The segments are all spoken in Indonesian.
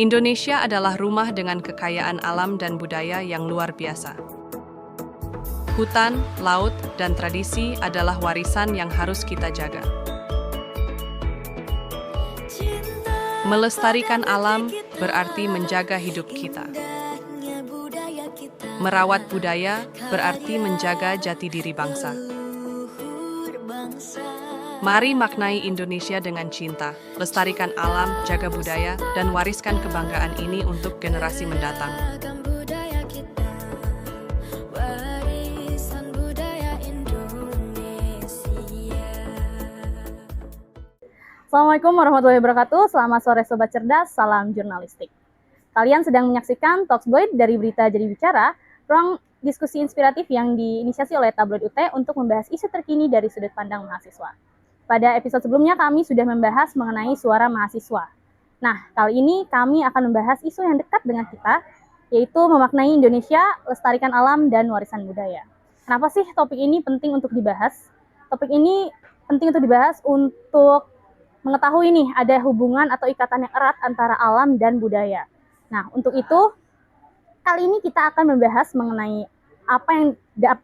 Indonesia adalah rumah dengan kekayaan alam dan budaya yang luar biasa. Hutan, laut, dan tradisi adalah warisan yang harus kita jaga. Melestarikan alam berarti menjaga hidup kita. Merawat budaya berarti menjaga jati diri bangsa. Mari maknai Indonesia dengan cinta, lestarikan alam, jaga budaya, dan wariskan kebanggaan ini untuk generasi mendatang. Assalamualaikum warahmatullahi wabarakatuh. Selamat sore Sobat Cerdas, salam jurnalistik. Kalian sedang menyaksikan Talksboy dari Berita Jadi Bicara, ruang diskusi inspiratif yang diinisiasi oleh Tabloid UT untuk membahas isu terkini dari sudut pandang mahasiswa. Pada episode sebelumnya kami sudah membahas mengenai suara mahasiswa. Nah, kali ini kami akan membahas isu yang dekat dengan kita, yaitu memaknai Indonesia, lestarikan alam, dan warisan budaya. Kenapa sih topik ini penting untuk dibahas? Topik ini penting untuk dibahas untuk mengetahui nih ada hubungan atau ikatan yang erat antara alam dan budaya. Nah, untuk itu kali ini kita akan membahas mengenai apa yang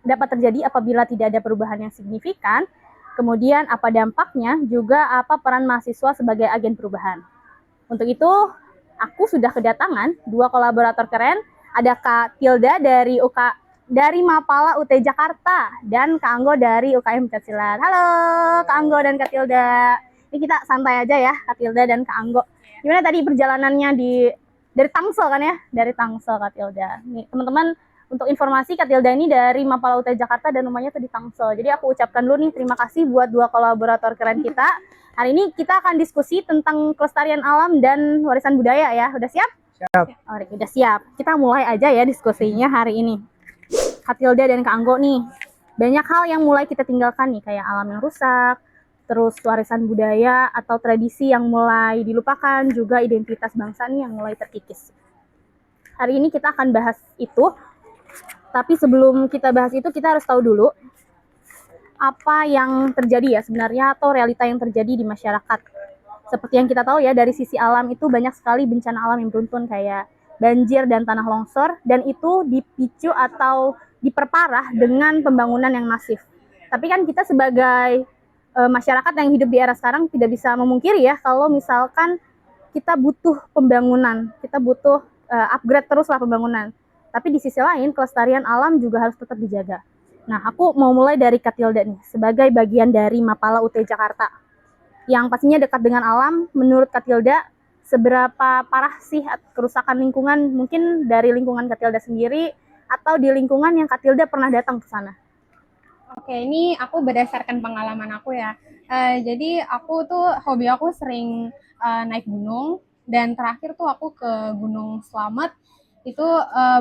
dapat terjadi apabila tidak ada perubahan yang signifikan, kemudian apa dampaknya, juga apa peran mahasiswa sebagai agen perubahan. Untuk itu, aku sudah kedatangan dua kolaborator keren, ada Kak Tilda dari Mapala UT Jakarta dan Kak Anggo dari UKM Pencaksilat. Halo Kak Anggo dan Kak Tilda. Ini kita santai aja ya, Kak Tilda dan Kak Anggo. Gimana tadi perjalanannya dari Tangsel kan ya? Dari Tangsel Kak Tilda. Nih, teman-teman, untuk informasi Kak Tilda ini dari Mapala UT Jakarta dan rumahnya tuh di Tangsel. Jadi aku ucapkan dulu nih terima kasih buat dua kolaborator keren kita. Hari ini kita akan diskusi tentang kelestarian alam dan warisan budaya ya. Udah siap? Siap. Udah siap. Kita mulai aja ya diskusinya hari ini. Kak Tilda dan Kak Anggo nih, banyak hal yang mulai kita tinggalkan nih, kayak alam yang rusak, terus warisan budaya atau tradisi yang mulai dilupakan, juga identitas bangsa nih yang mulai terkikis. Hari ini kita akan bahas itu, tapi sebelum kita bahas itu kita harus tahu dulu apa yang terjadi ya sebenarnya atau realita yang terjadi di masyarakat. Seperti yang kita tahu ya, dari sisi alam itu banyak sekali bencana alam yang beruntun kayak banjir dan tanah longsor, dan itu dipicu atau diperparah dengan pembangunan yang masif. Tapi kan kita sebagai masyarakat yang hidup di era sekarang tidak bisa memungkiri ya kalau misalkan kita butuh pembangunan, kita butuh upgrade teruslah pembangunan. Tapi di sisi lain kelestarian alam juga harus tetap dijaga. Nah, aku mau mulai dari Kak Tilda nih, sebagai bagian dari Mapala UT Jakarta yang pastinya dekat dengan alam. Menurut Kak Tilda, seberapa parah sih kerusakan lingkungan, mungkin dari lingkungan Kak Tilda sendiri atau di lingkungan yang Kak Tilda pernah datang ke sana? Oke, ini aku berdasarkan pengalaman aku ya. Jadi aku tuh hobi aku sering naik gunung, dan terakhir tuh aku ke Gunung Slamet. Itu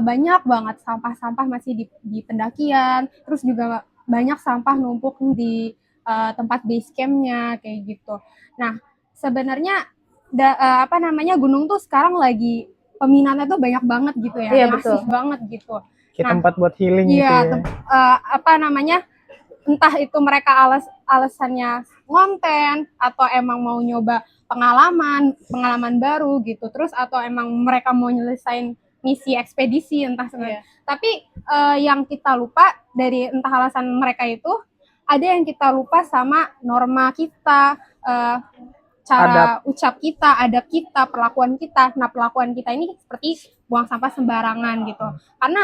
banyak banget sampah-sampah masih di pendakian, terus juga banyak sampah numpuk di tempat base campnya kayak gitu. Nah, sebenarnya gunung tuh sekarang lagi peminatnya tuh banyak banget gitu ya, Iya, masif betul banget gitu. Kayak Nah, tempat buat healing gitu iya, ya. entah itu mereka alasannya konten atau emang mau nyoba pengalaman baru gitu, terus atau emang mereka mau nyelesain misi ekspedisi entah sebenarnya. Tapi yang kita lupa dari entah alasan mereka itu, ada yang kita lupa sama norma kita, cara ucap kita, adab kita, perlakuan kita. Nah, perlakuan kita ini seperti buang sampah sembarangan gitu. Karena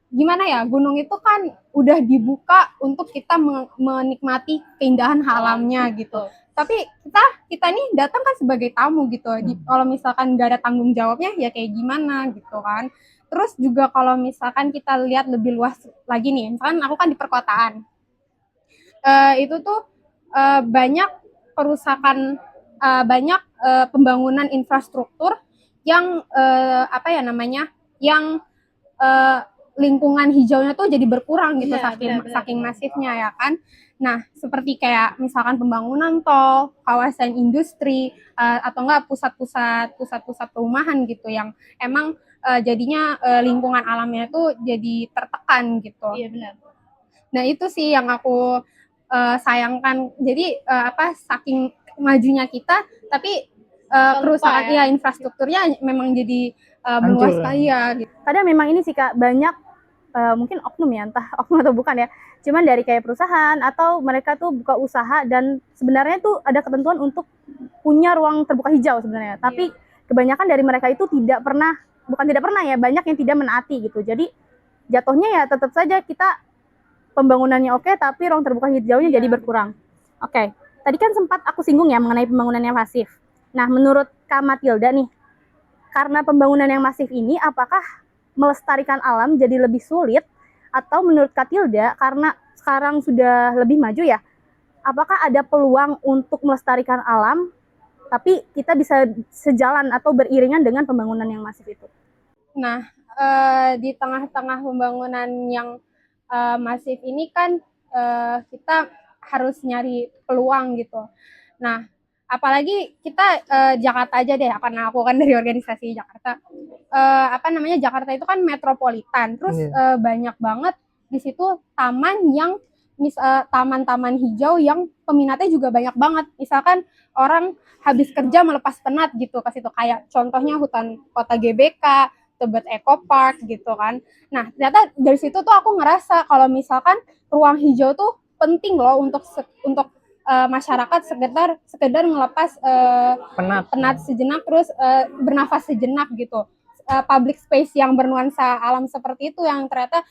gimana ya, gunung itu kan udah dibuka untuk kita menikmati keindahan alamnya gitu. Tapi kita nih datang kan sebagai tamu gitu. Kalau misalkan nggak ada tanggung jawabnya ya kayak gimana gitu kan. Terus juga kalau misalkan kita lihat lebih luas lagi nih, misalkan aku kan di perkotaan, itu tuh banyak perusakan, banyak pembangunan infrastruktur yang yang lingkungan hijaunya tuh jadi berkurang gitu, saking masifnya ya kan. Nah, seperti kayak misalkan pembangunan tol, kawasan industri, atau enggak pusat-pusat perumahan gitu yang emang jadinya lingkungan alamnya tuh jadi tertekan gitu. Iya, benar. Nah, itu sih yang aku sayangkan. Jadi saking majunya kita, tapi kerusakan ya infrastrukturnya memang jadi meluas sekali ya gitu. Kadang memang ini sih Kak, banyak mungkin oknum ya, entah oknum atau bukan ya, cuman dari kayak perusahaan atau mereka tuh buka usaha dan sebenarnya tuh ada ketentuan untuk punya ruang terbuka hijau sebenarnya, tapi kebanyakan dari mereka itu tidak pernah, bukan tidak pernah ya, banyak yang tidak menaati gitu. Jadi jatuhnya ya tetap saja kita pembangunannya oke, tapi ruang terbuka hijaunya jadi berkurang. Oke, tadi kan sempat aku singgung ya mengenai pembangunan yang masif. Nah, menurut Kak Matilda nih, karena pembangunan yang masif ini, apakah melestarikan alam jadi lebih sulit? Atau menurut Kak Tilda, karena sekarang sudah lebih maju ya, apakah ada peluang untuk melestarikan alam, tapi kita bisa sejalan atau beriringan dengan pembangunan yang masif itu? Nah, di tengah-tengah pembangunan yang masif ini kan kita harus nyari peluang gitu. Nah, apalagi kita Jakarta aja deh, karena aku kan dari organisasi Jakarta. Jakarta itu kan metropolitan, terus banyak banget di situ taman yang taman-taman hijau yang peminatnya juga banyak banget. Misalkan orang habis kerja melepas penat gitu ke situ, kayak contohnya hutan kota GBK, Tebet Eco Park gitu kan. Nah, ternyata dari situ tuh aku ngerasa kalau misalkan ruang hijau tuh penting loh untuk masyarakat sekedar ngelepas penat sejenak, terus bernafas sejenak gitu. Public space yang bernuansa alam seperti itu yang ternyata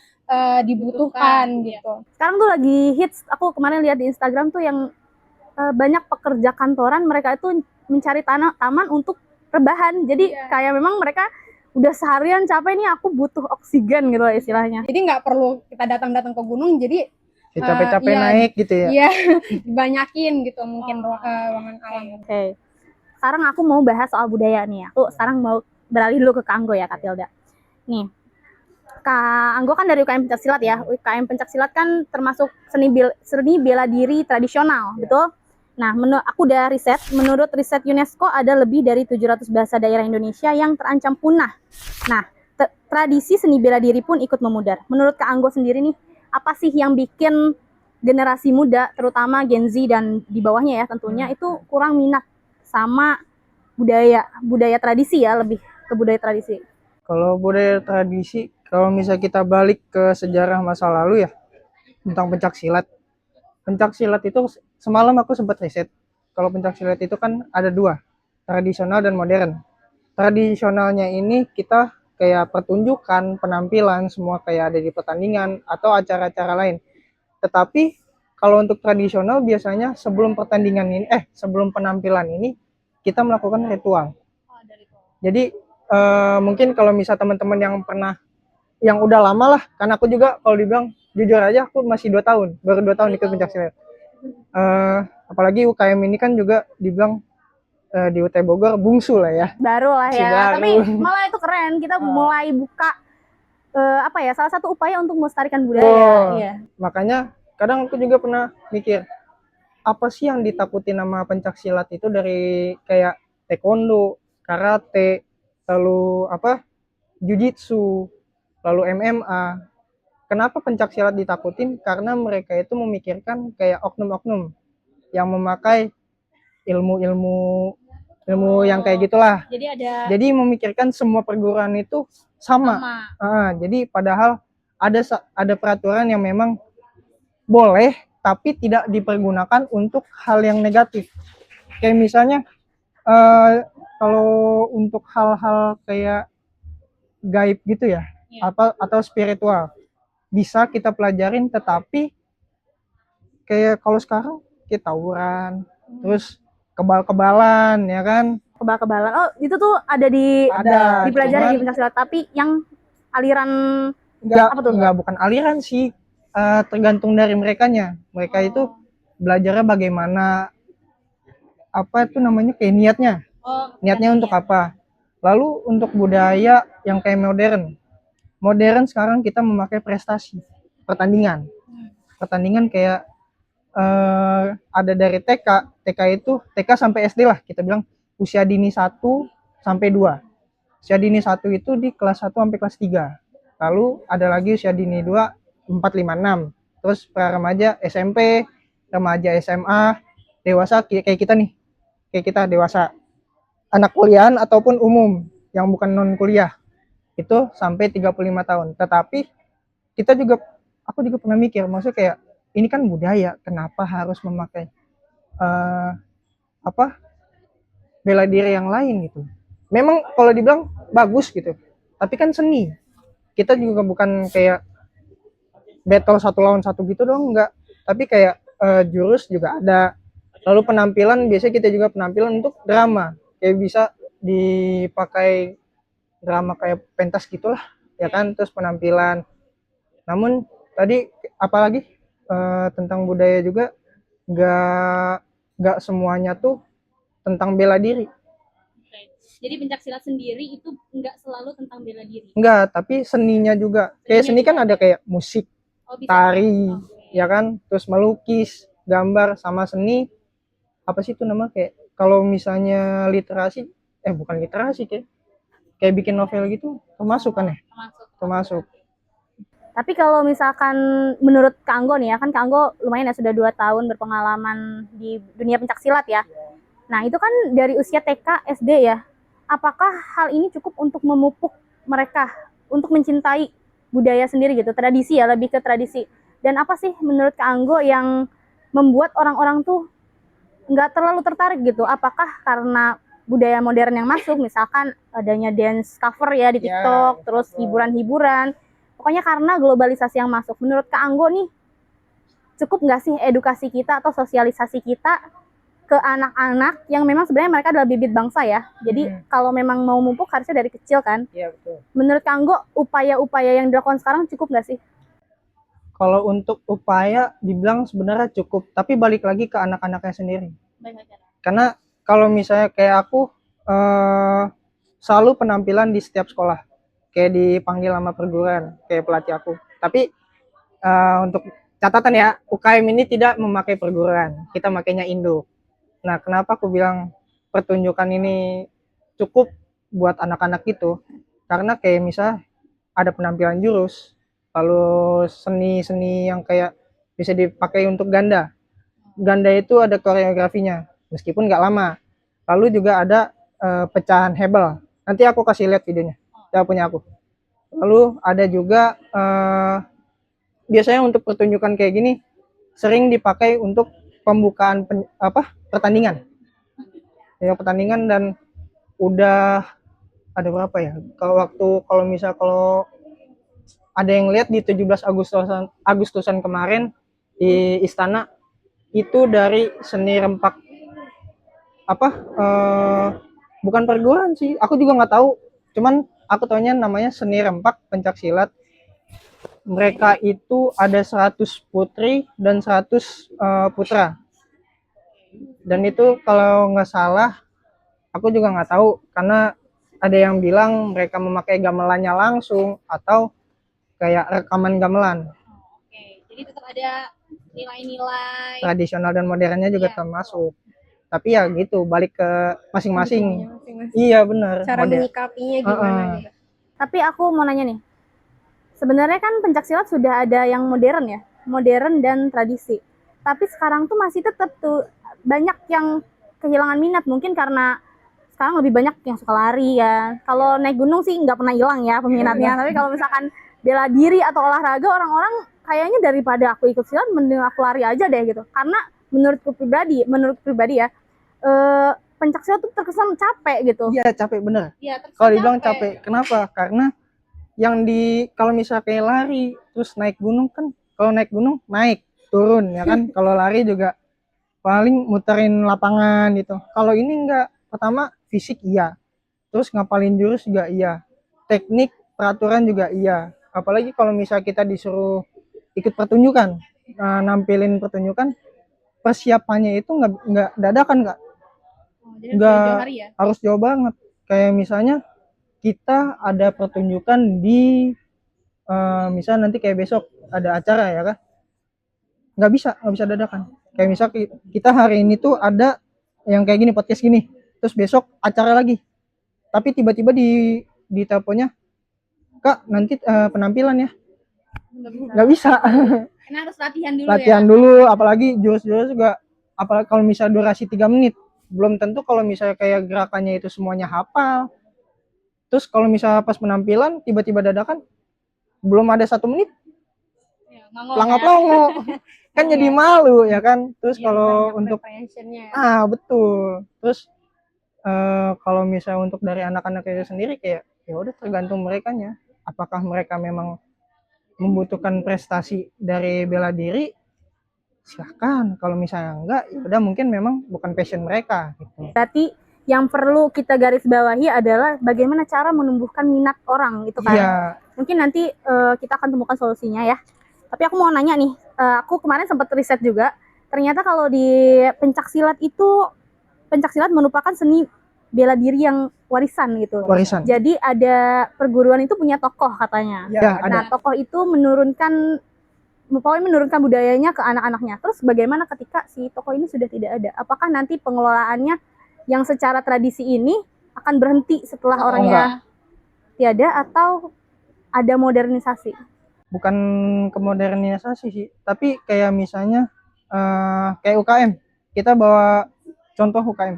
dibutuhkan gitu. Sekarang tuh lagi hits, aku kemarin lihat di Instagram tuh yang banyak pekerja kantoran, mereka itu mencari taman untuk rebahan. Jadi kayak memang mereka udah seharian capek nih, aku butuh oksigen gitu istilahnya. Jadi nggak perlu kita datang-datang ke gunung, jadi capek-capek naik gitu ya. Iya, dibanyakin gitu mungkin ruangan alam. Oke. Sekarang aku mau bahas soal budaya nih. Aku sekarang mau beralih dulu ke Kak Anggo ya, Kak Tilda. Nih, Kak Anggo kan dari UKM Pencaksilat ya. UKM Pencaksilat kan termasuk seni bela diri tradisional, betul? Nah, aku udah riset, menurut riset UNESCO ada lebih dari 700 bahasa daerah Indonesia yang terancam punah. Nah, tradisi seni bela diri pun ikut memudar. Menurut Kak Anggo sendiri nih, apa sih yang bikin generasi muda, terutama Gen Z dan di bawahnya ya tentunya, itu kurang minat sama budaya tradisi ya, lebih ke budaya tradisi? Kalau budaya tradisi, kalau misalnya kita balik ke sejarah masa lalu ya, tentang pencaksilat. Pencaksilat itu semalam aku sempat riset. Kalau pencaksilat itu kan ada dua, tradisional dan modern. Tradisionalnya ini kita kayak pertunjukan, penampilan, semua kayak ada di pertandingan atau acara-acara lain. Tetapi kalau untuk tradisional biasanya sebelum pertandingan ini, sebelum penampilan ini kita melakukan ritual. Jadi mungkin kalau misal teman-teman yang pernah, yang udah lama lah, karena aku juga kalau dibilang jujur aja aku masih 2 tahun, baru 2 tahun ikut pencaksilat. Apalagi UKM ini kan juga dibilang di UT Bogor bungsu lah ya. Baru lah ya, baru. Tapi malah itu keren, kita mulai buka salah satu upaya untuk melestarikan budaya. Iya. Makanya kadang aku juga pernah mikir, apa sih yang ditakuti nama pencaksilat itu dari kayak taekwondo, karate, lalu jujitsu, lalu MMA. Kenapa pencaksilat ditakutin? Karena mereka itu memikirkan kayak oknum-oknum yang memakai ilmu yang kayak gitulah. Jadi memikirkan semua perguruan itu sama. Jadi padahal ada peraturan yang memang boleh tapi tidak dipergunakan untuk hal yang negatif. Kayak misalnya kalau untuk hal-hal kayak gaib gitu ya, atau spiritual bisa kita pelajarin, tetapi kayak kalau sekarang kita tawuran, terus kebal-kebalan ya kan. Kebal-kebalan. Oh, itu tuh ada dipelajari di pencaksilat, tapi yang aliran bukan aliran sih, tergantung dari merekanya. Mereka itu belajarnya bagaimana, kayak niatnya. Niatnya untuk apa. Lalu untuk budaya yang kayak modern sekarang kita memakai prestasi, pertandingan kayak ada dari TK itu TK sampai SD lah, kita bilang usia dini 1 sampai 2. Usia dini 1 itu di kelas 1 sampai kelas 3. Lalu ada lagi usia dini 2, 4, 5, 6. Terus remaja SMP, remaja SMA, dewasa kayak kita nih. Kayak kita dewasa. anak kuliahan ataupun umum yang bukan non kuliah itu sampai 35 tahun. Tetapi aku juga pernah mikir, maksudnya kayak ini kan budaya, kenapa harus memakai eh, apa bela diri yang lain gitu. Memang kalau dibilang bagus gitu, tapi kan seni. Kita juga bukan kayak battle satu lawan satu gitu dong, enggak. Tapi kayak jurus juga ada. Lalu penampilan biasanya kita juga penampilan untuk drama, kayak bisa dipakai drama kayak pentas gitulah, ya kan. Terus penampilan. Namun tadi apalagi tentang budaya juga nggak semuanya tuh tentang bela diri. Oke. Jadi pencaksilat sendiri itu nggak selalu tentang bela diri. Enggak, tapi seninya juga. Kayak seni kan ada kayak musik, Oh, bisa. tari, ya kan, terus melukis, gambar, sama seni apa sih itu nama, kayak kalau misalnya literasi, bukan literasi, kayak bikin novel gitu termasuk kan ya, termasuk. Tapi kalau misalkan menurut Kak Anggo nih ya, kan Kak Anggo lumayan ya sudah 2 tahun berpengalaman di dunia pencaksilat ya. Nah itu kan dari usia TK, SD ya. Apakah hal ini cukup untuk memupuk mereka untuk mencintai budaya sendiri gitu, tradisi ya, lebih ke tradisi. Dan apa sih menurut Kak Anggo yang membuat orang-orang tuh nggak terlalu tertarik gitu? Apakah karena budaya modern yang masuk, misalkan adanya dance cover ya di TikTok, terus hiburan-hiburan. Pokoknya karena globalisasi yang masuk. Menurut Kak Anggo nih, cukup nggak sih edukasi kita atau sosialisasi kita ke anak-anak yang memang sebenarnya mereka adalah bibit bangsa ya. Jadi kalau memang mau mumpuk harusnya dari kecil kan. Iya betul. Menurut Kak Anggo, upaya-upaya yang dilakukan sekarang cukup nggak sih? Kalau untuk upaya dibilang sebenarnya cukup, tapi balik lagi ke anak-anaknya sendiri. Karena kalau misalnya kayak aku selalu penampilan di setiap sekolah, kayak dipanggil sama perguruan, kayak pelatih aku. Tapi untuk catatan ya, UKM ini tidak memakai perguruan, kita makainya Indo. Nah, kenapa aku bilang pertunjukan ini cukup buat anak-anak itu? Karena kayak misal ada penampilan jurus, lalu seni-seni yang kayak bisa dipakai untuk ganda. Ganda itu ada koreografinya, meskipun nggak lama. Lalu juga ada pecahan hebel. Nanti aku kasih lihat videonya, ya punya aku. Lalu ada juga biasanya untuk pertunjukan kayak gini sering dipakai untuk pembukaan pertandingan. Ya pertandingan, dan udah ada berapa ya? Kalau ada yang lihat di 17 Agustusan kemarin di istana, itu dari seni rempak bukan perguruan sih, aku juga nggak tahu, cuman aku taunya namanya seni rempak pencaksilat. Mereka itu ada 100 putri dan 100 putra, dan itu kalau nggak salah, aku juga nggak tahu, karena ada yang bilang mereka memakai gamelannya langsung atau kayak rekaman gamelan. Oke, jadi tetap ada nilai-nilai Tradisional dan modernnya juga termasuk. Tapi ya gitu, balik ke masing-masing. Iya benar. Cara menyikapinya gimana gitu. Tapi aku mau nanya nih, sebenarnya kan pencaksilat sudah ada yang modern ya, modern dan tradisi. Tapi sekarang tuh masih tetap tuh banyak yang kehilangan minat, mungkin karena sekarang lebih banyak yang suka lari ya. Kalau naik gunung sih nggak pernah hilang ya peminatnya. Tapi kalau misalkan bela diri atau olahraga, orang-orang kayaknya daripada aku ikut silat, mending aku lari aja deh gitu. Karena menurutku pribadi ya, pencaksilat tuh terkesan capek gitu. Iya capek bener. Iya, kalau dibilang capek, kenapa? Karena kalau misalnya kayak lari terus naik gunung kan, kalau naik gunung naik turun ya kan. Kalau lari juga paling muterin lapangan gitu. Kalau ini enggak, pertama fisik iya, terus ngapalin jurus juga iya, teknik peraturan juga iya. Apalagi kalau misalnya kita disuruh ikut pertunjukan, nampilin pertunjukan, persiapannya itu nggak dadakan Kak. Nggak, harus jauh banget. Kayak misalnya kita ada pertunjukan di misalnya nanti kayak besok ada acara ya kan, nggak bisa dadakan. Kayak misal kita hari ini tuh ada yang kayak gini, podcast gini, terus besok acara lagi, tapi tiba-tiba di teleponnya, Kak nanti penampilan ya, nggak bisa. Karena harus latihan dulu Latihan ya. dulu, apalagi jurus-jurus juga, apalagi kalau misalnya durasi 3 menit, belum tentu kalau misalnya kayak gerakannya itu semuanya hafal. Terus kalau misalnya pas penampilan tiba-tiba dadakan belum ada 1 menit pelangap-pelongo kan jadi malu ya kan. Terus kalau untuk betul. Terus kalau misalnya untuk dari anak-anak itu sendiri kayak ya udah tergantung merekanya. Apakah mereka memang membutuhkan prestasi dari bela diri? Silahkan. Kalau misalnya enggak, ya udah mungkin memang bukan passion mereka gitu. Berarti yang perlu kita garis bawahi adalah bagaimana cara menumbuhkan minat orang itu kan. Iya. Mungkin nanti kita akan temukan solusinya ya. Tapi aku mau nanya nih, aku kemarin sempat riset juga, ternyata kalau di pencaksilat itu, pencaksilat merupakan seni bela diri yang warisan gitu. Warisan. Jadi ada perguruan itu punya tokoh katanya. Ya, Nah, ada. tokoh itu menurunkan budayanya ke anak-anaknya. Terus bagaimana ketika si tokoh ini sudah tidak ada? Apakah nanti pengelolaannya yang secara tradisi ini akan berhenti setelah orangnya tiada, atau ada modernisasi? Bukan kemodernisasi sih, tapi kayak misalnya kayak UKM. Kita bawa contoh UKM.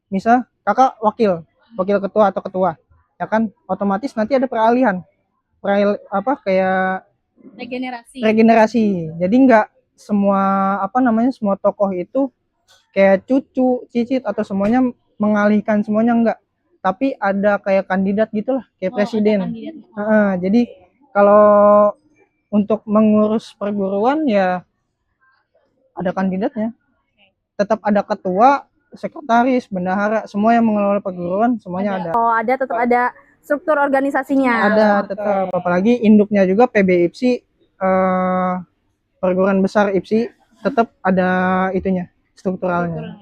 Misal kakak wakil ketua atau ketua, ya kan otomatis nanti ada peralihan. Kayak regenerasi. Jadi nggak semua semua tokoh itu kayak cucu, cicit atau semuanya mengalihkan semuanya, enggak. Tapi ada kayak kandidat gitulah, kayak presiden. Jadi kalau untuk mengurus perguruan ya ada kandidatnya. Tetap ada ketua, sekretaris, bendahara, semua yang mengelola perguruan semuanya ada. Oh, ada, tetap ada struktur organisasinya. Ada tetap, apalagi induknya juga PB IPSI, perguruan besar IPSI, tetap ada itunya, strukturalnya.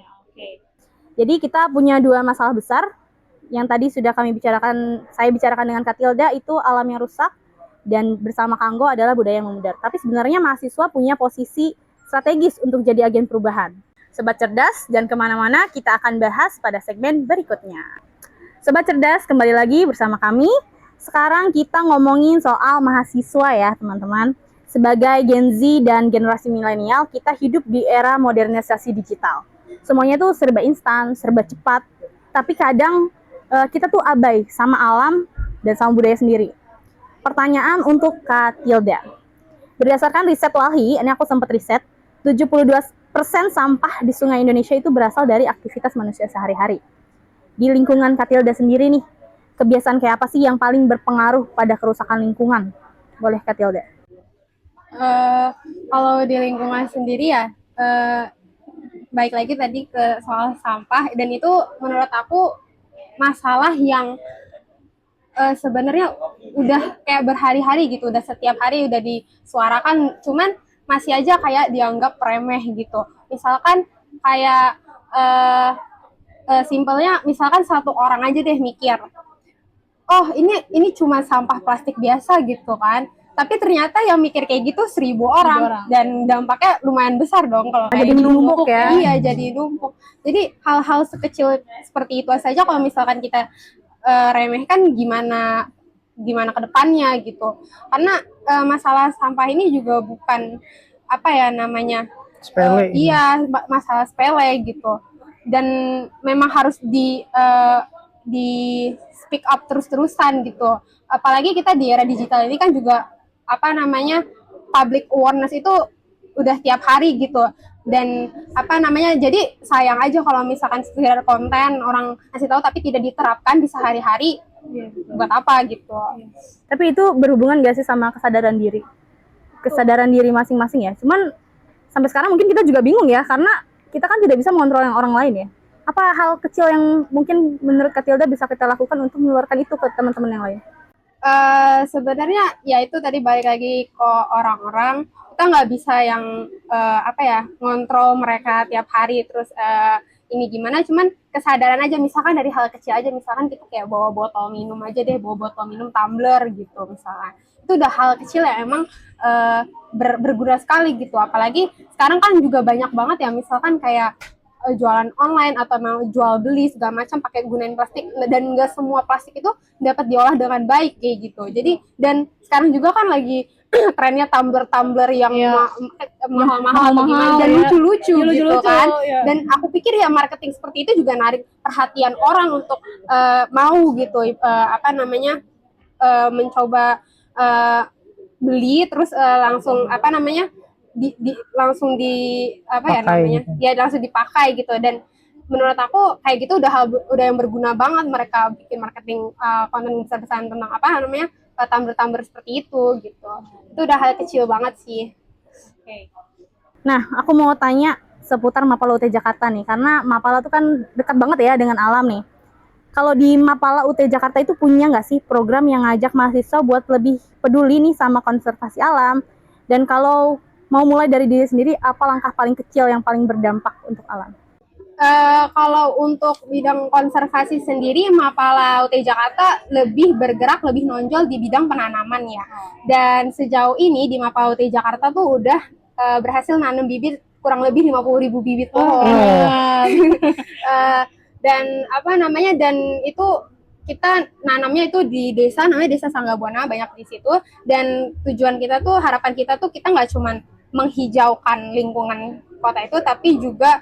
Jadi kita punya dua masalah besar yang tadi sudah saya bicarakan dengan Kak Tilda, itu alam yang rusak, dan bersama Kanggo adalah budaya yang memudar. Tapi sebenarnya mahasiswa punya posisi strategis untuk jadi agen perubahan. Sobat Cerdas, jangan kemana-mana, kita akan bahas pada segmen berikutnya. Sobat Cerdas, kembali lagi bersama kami. Sekarang kita ngomongin soal mahasiswa ya teman-teman. Sebagai Gen Z dan generasi milenial, kita hidup di era modernisasi digital. Semuanya tuh serba instan, serba cepat. Tapi kadang kita tuh abai sama alam dan sama budaya sendiri. Pertanyaan untuk Kak Tilda. Berdasarkan riset Walhi, ini aku sempat riset, 72% sampah di sungai Indonesia itu berasal dari aktivitas manusia sehari-hari. Di lingkungan Kak Tilda sendiri nih, kebiasaan kayak apa sih yang paling berpengaruh pada kerusakan lingkungan? Boleh Kak Tilda? Kalau di lingkungan sendiri ya, baik lagi tadi ke soal sampah, dan itu menurut aku masalah yang sebenarnya udah kayak berhari-hari gitu, udah setiap hari udah disuarakan, cuman masih aja kayak dianggap remeh gitu. Misalkan kayak simpelnya, misalkan satu orang aja deh mikir, oh ini cuma sampah plastik biasa gitu kan, tapi ternyata yang mikir kayak gitu 1.000 orang, dan dampaknya lumayan besar dong kalau kayak jadi menumpuk ya. Iya, jadi numpuk. Jadi hal-hal sekecil seperti itu saja kalau misalkan kita remehkan, gimana ke depannya gitu. Karena masalah sampah ini juga bukan Sepele. Iya, masalah sepele gitu. Dan memang harus di speak up terus-terusan gitu. Apalagi kita di era digital ini kan juga public awareness itu udah tiap hari gitu. Dan jadi sayang aja kalau misalkan sekedar konten orang kasih tahu tapi tidak diterapkan di sehari-hari, buat apa gitu. Tapi itu berhubungan gak sih sama kesadaran diri masing-masing ya? Cuman sampai sekarang mungkin kita juga bingung ya, karena kita kan tidak bisa mengontrol yang orang lain ya. Apa hal kecil yang mungkin menurut Kak Tilda bisa kita lakukan untuk menularkan itu ke teman-teman yang lain? Sebenarnya ya itu tadi balik lagi ke orang-orang. Kita nggak bisa yang ngontrol mereka tiap hari terus ini gimana, cuman kesadaran aja, misalkan dari hal kecil aja, misalkan kita kayak bawa botol minum aja deh, bawa botol minum tumbler gitu misalkan. Itu udah hal kecil yang emang berguna sekali gitu. Apalagi sekarang kan juga banyak banget ya, misalkan kayak jualan online atau mau jual beli segala macam pakai gunain plastik, dan nggak semua plastik itu dapat diolah dengan baik kayak gitu. Jadi dan sekarang juga kan lagi trennya tumbler yang mahal-mahal atau gimana, dan lucu-lucu gitu kan. Dan aku pikir ya marketing seperti itu juga narik perhatian orang untuk mau gitu mencoba beli, terus langsung langsung langsung dipakai gitu. Dan menurut aku kayak gitu udah yang berguna banget mereka bikin marketing konten besar-besaran tentang tumbler-tumbler seperti itu gitu. Itu udah hal kecil banget sih. Nah, aku mau tanya seputar Mapala UT Jakarta nih, karena Mapala tuh kan dekat banget ya dengan alam nih. Kalau di Mapala UT Jakarta itu punya nggak sih program yang ngajak mahasiswa buat lebih peduli nih sama konservasi alam? Dan kalau mau mulai dari diri sendiri, apa langkah paling kecil yang paling berdampak untuk alam? Kalau untuk bidang konservasi sendiri, Mapala UT Jakarta lebih bergerak, lebih nonjol di bidang penanaman ya. Dan sejauh ini di Mapala UT Jakarta tuh udah berhasil nanam bibit kurang lebih 50.000 bibit pohon. Dan itu kita nanamnya itu di desa, namanya Desa Sanggabuana, banyak di situ. Dan tujuan kita tuh, harapan kita tuh, kita nggak cuman menghijaukan lingkungan kota itu, tapi juga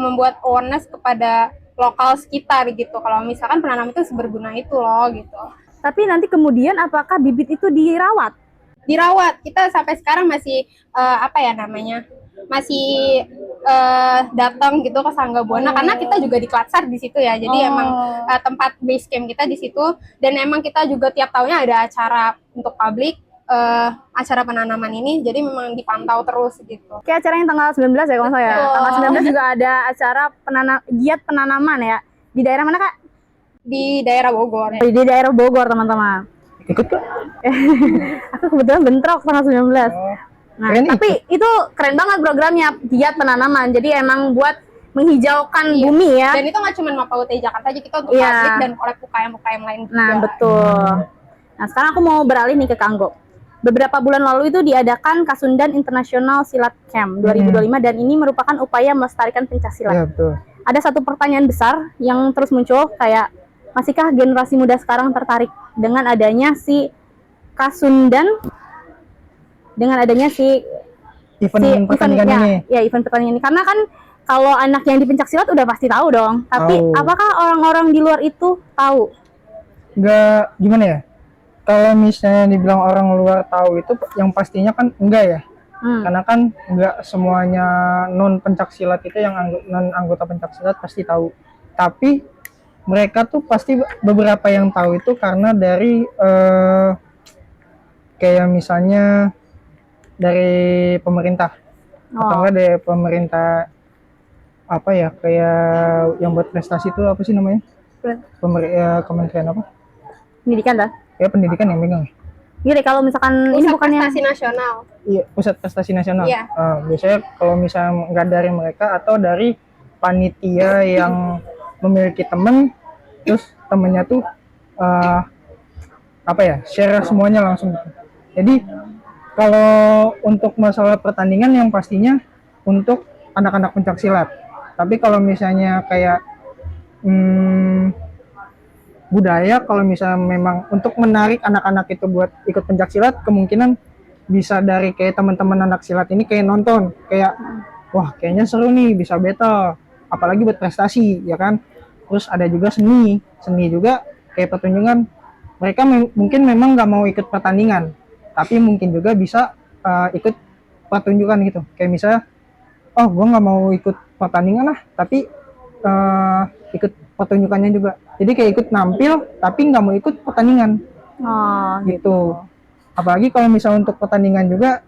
membuat awareness kepada lokal sekitar gitu. Kalau misalkan penanaman itu seberguna itu loh gitu. Tapi nanti kemudian apakah bibit itu dirawat? Dirawat. Kita sampai sekarang masih masih datang gitu ke Sanggabuana, karena kita juga di Klatsar di situ ya. Jadi emang tempat base camp kita di situ, dan emang kita juga tiap tahunnya ada acara untuk publik, acara penanaman ini, jadi memang dipantau terus gitu. Kayak acara yang tanggal 19 ya kalau saya. Tanggal 19 juga ada acara giat penanaman ya. Di daerah mana, Kak? Di daerah Bogor. Di daerah Bogor, teman-teman. Ikut Kak? Aku kebetulan bentrok tanggal 19. Nah, tapi itu keren banget programnya, giat penanaman. Jadi emang buat menghijaukan bumi ya. Dan itu nggak cuma Mapala UT Jakarta aja, kita untuk publik dan oleh UKM-UKM lain juga. Nah, betul. Nah, sekarang aku mau beralih nih ke Kanggo. Beberapa bulan lalu itu diadakan Kasundan International Silat Camp 2025 dan ini merupakan upaya melestarikan pencaksilat. Iya, betul. Ada satu pertanyaan besar yang terus muncul, kayak masihkah generasi muda sekarang tertarik dengan adanya si Kasundan, dengan adanya event pertandingan ini? Ya, event pertandingan ini. Karena kan kalau anak yang di pencaksilat udah pasti tahu dong. Tapi apakah orang-orang di luar itu tahu? Nggak, gimana ya? Kalau misalnya dibilang orang luar tahu itu, yang pastinya kan enggak ya. Karena kan enggak semuanya non pencaksilat itu, yang non anggota pencaksilat pasti tahu. Tapi mereka tuh pasti beberapa yang tahu itu karena dari kayak misalnya dari pemerintah atau enggak dari pemerintah apa ya, kayak yang buat prestasi itu apa sih namanya? Kementerian apa? Pendidikan dah. Ya, pendidikan yang megang. Iya, kalau misalkan ini bukannya prestasi nasional. Iya, pusat prestasi nasional. Iya. Biasanya kalau misalnya nggak dari mereka atau dari panitia yang memiliki temen, terus temennya tuh share semuanya langsung. Jadi kalau untuk masalah pertandingan yang pastinya untuk anak-anak pencaksilat. Tapi kalau misalnya kayak budaya, kalau misalnya memang untuk menarik anak-anak itu buat ikut pencaksilat, kemungkinan bisa dari kayak teman-teman anak silat ini kayak nonton, kayak wah kayaknya seru nih, bisa battle, apalagi buat prestasi ya kan. Terus ada juga seni juga kayak pertunjukan, mereka mungkin memang nggak mau ikut pertandingan, tapi mungkin juga bisa ikut pertunjukan gitu. Kayak misalnya, oh gue nggak mau ikut pertandingan lah, tapi ikut pertunjukannya juga. Jadi kayak ikut nampil, tapi nggak mau ikut pertandingan. Gitu. Apalagi kalau misalnya untuk pertandingan juga,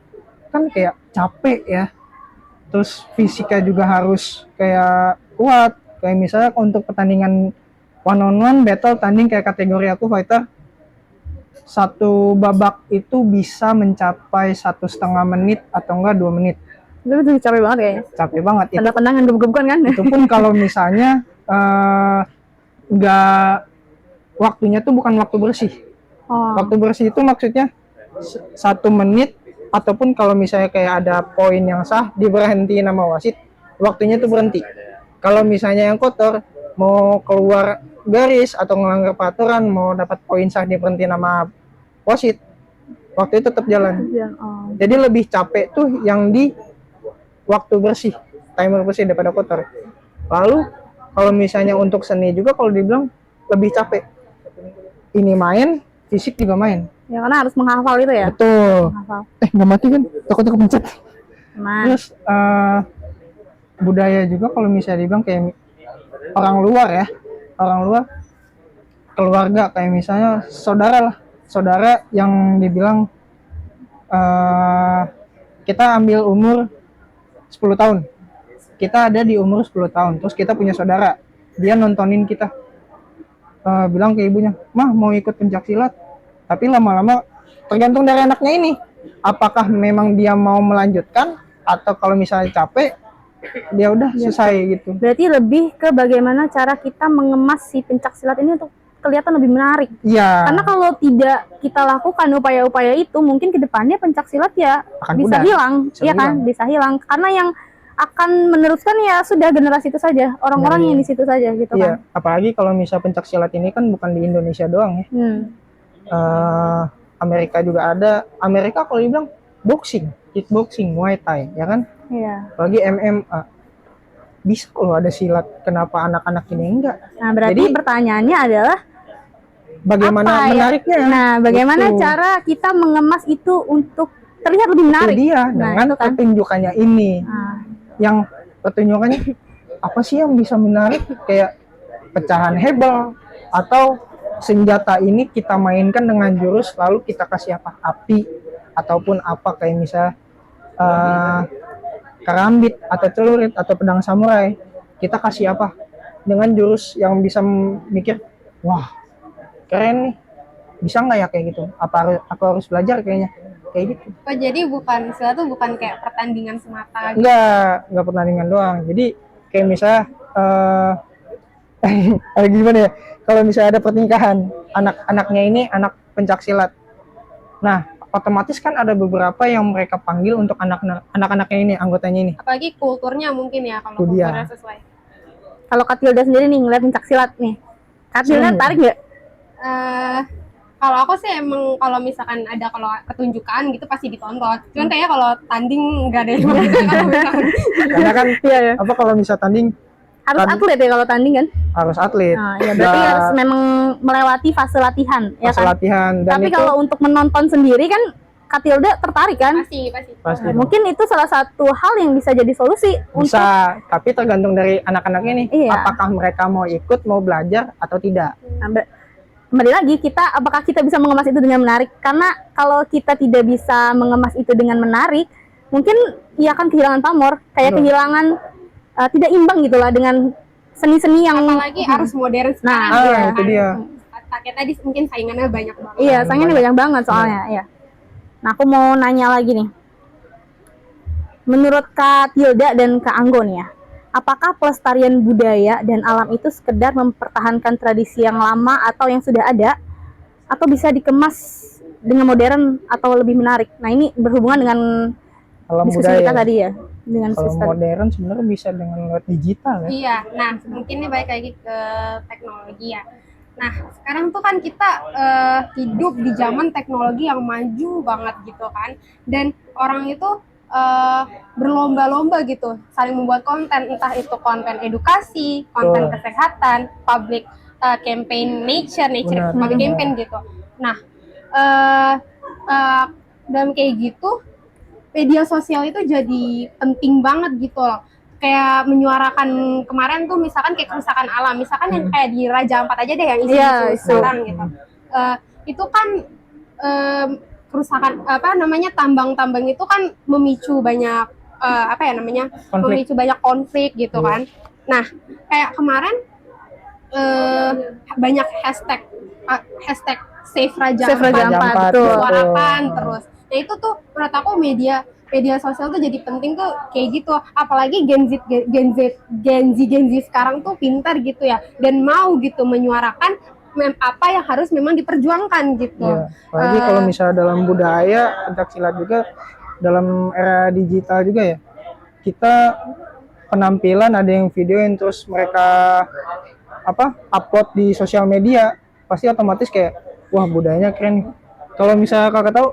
kan kayak capek ya. Terus fisiknya juga harus kayak kuat. Kayak misalnya untuk pertandingan one on one battle, tanding kayak kategori aku fighter, satu babak itu bisa mencapai 1,5 menit atau enggak 2 menit. Itu capek banget kayaknya. Capek banget. Tanda-tandangan gebuk-gebukan kan? Itu pun kalau misalnya nggak, waktunya tuh bukan waktu bersih. Waktu bersih itu maksudnya 1 menit, ataupun kalau misalnya kayak ada poin yang sah diberhentiin sama wasit, waktunya tuh berhenti. Kalau misalnya yang kotor mau keluar garis atau melanggar peraturan, mau dapat poin sah diberhenti nama wasit, waktu itu tetap jalan. Oh. Jadi lebih capek tuh yang di waktu bersih, timer bersih daripada kotor. Lalu kalau misalnya untuk seni juga kalau dibilang lebih capek. Ini main, fisik juga main. Ya karena harus menghafal itu ya. Betul. Menghafal. Nggak mati kan? Takutnya kepencet. Nah, Terus budaya juga kalau misalnya dibilang kayak orang luar ya, orang luar, keluarga kayak misalnya saudara lah, saudara yang dibilang kita ambil umur 10 tahun, kita ada di umur 10 tahun, terus kita punya saudara, dia nontonin kita, bilang ke ibunya, mah mau ikut pencak silat, tapi lama-lama tergantung dari anaknya ini, apakah memang dia mau melanjutkan atau kalau misalnya capek dia udah selesai gitu. berarti lebih ke bagaimana cara kita mengemas si pencak silat ini untuk kelihatan lebih menarik. Iya. Karena kalau tidak kita lakukan upaya-upaya itu, mungkin ke depannya pencak silat ya Akan bisa pudar. hilang, Bisa ya kan? hilang. Bisa hilang. Karena yang akan meneruskan ya sudah generasi itu saja, orang-orang Iya. yang di situ saja gitu Iya, kan. apalagi kalau misal pencak silat ini kan bukan di Indonesia doang ya. Amerika juga ada. Amerika kalau dibilang boxing, kickboxing, muay thai, ya kan? Iya. Apalagi MMA. Bisa kalau ada silat, kenapa anak-anak ini enggak? Nah, berarti Jadi, pertanyaannya adalah bagaimana apa ya? menariknya? Nah, bagaimana Betul. cara kita mengemas itu untuk terlihat lebih Itu menarik? dia Nah, dengan itu kan. pertunjukannya ini. Nah, Yang pertunjukannya apa sih yang bisa menarik, kayak pecahan hebel atau senjata ini kita mainkan dengan jurus lalu kita kasih apa, api ataupun apa kayak misal karambit atau celurit atau pedang samurai, kita kasih apa dengan jurus yang bisa mikir, wah keren nih, bisa nggak ya kayak gitu, aku harus belajar kayaknya kayak gitu. Oh, jadi silat tuh bukan kayak pertandingan semata gitu. Enggak pertandingan doang. Jadi kayak misalnya gimana ya? Kalau misalnya ada pernikahan, anak-anaknya ini anak pencak silat. Nah, otomatis kan ada beberapa yang mereka panggil untuk anak-anaknya ini, anggotanya ini. Apalagi kulturnya mungkin ya, kalau Itu dia. kulturnya sesuai. kalau Kak Tilda sendiri nih ngeliat pencak silat nih, Kak Tilda Seru. tarik nggak? Kalau aku sih emang kalau misalkan ada kalau ketunjukan gitu pasti ditonton. Cuman kayaknya kalau tanding nggak ada yang kalau misalkan Karena kan Iya ya. apa kalau misal tanding Harus atlet ya kalau tanding kan? harus atlet. Nah, ya berarti Nah, harus memang melewati fase latihan, ya pas kan? latihan dan Tapi itu kalau untuk menonton sendiri kan Kak Tilda tertarik kan? pasti. pasti Nah, mungkin itu salah satu hal yang bisa jadi solusi untuk bisa, tapi tergantung dari anak-anak ini, Iya. apakah mereka mau ikut, mau belajar atau tidak. kembali lagi apakah kita bisa mengemas itu dengan menarik? Karena kalau kita tidak bisa mengemas itu dengan menarik, mungkin ia akan kehilangan pamor, kayak Betul. kehilangan tidak imbang gitulah dengan seni-seni yang Apalagi harus modern sekarang. Nah, ya itu kan. dia. Kayak tadi mungkin saingannya banyak banget. iya, sayangnya banyak banget soalnya, ya. Nah, aku mau nanya lagi nih. Menurut Kak Tilda dan Kak Anggo nih ya, apakah pelestarian budaya dan alam itu sekedar mempertahankan tradisi yang lama atau yang sudah ada, atau bisa dikemas dengan modern atau lebih menarik? Nah, ini berhubungan dengan Alam diskusi budaya. kita tadi ya, dengan Kalau sistem. modern sebenarnya bisa dengan lewat digital ya. Iya, nah mungkin ini balik lagi ke teknologi ya. Nah, sekarang tuh kan kita hidup di zaman teknologi yang maju banget gitu kan. Dan orang itu berlomba-lomba gitu, saling membuat konten, entah itu konten edukasi, konten Betul. kesehatan, public campaign nature Benar, public benar. campaign gitu. Nah, dalam kayak gitu, media sosial itu jadi penting banget gitu loh. Kayak menyuarakan kemarin tuh misalkan kayak kerusakan alam, misalkan yang kayak di Raja Ampat aja deh yang Iya, isu-isu isu. sekarang gitu. Itu kan kerusakan tambang-tambang itu kan memicu banyak Konflik. memicu banyak konflik gitu Iya. kan. Nah, kayak kemarin banyak hashtag Save Raja Save Raja Ampat, Ampat, Ampat, betul. disuarakan terus. Nah, itu tuh menurut aku media sosial tuh jadi penting tuh kayak gitu. Apalagi Gen Z sekarang tuh pintar gitu ya, dan mau gitu menyuarakan apa yang harus memang diperjuangkan gitu. Iya. Apalagi kalau misalnya dalam budaya pencak silat juga dalam era digital juga ya, kita penampilan, ada yang videoin, terus mereka upload di sosial media, pasti otomatis kayak wah budayanya keren. Kalau misalnya kakak tahu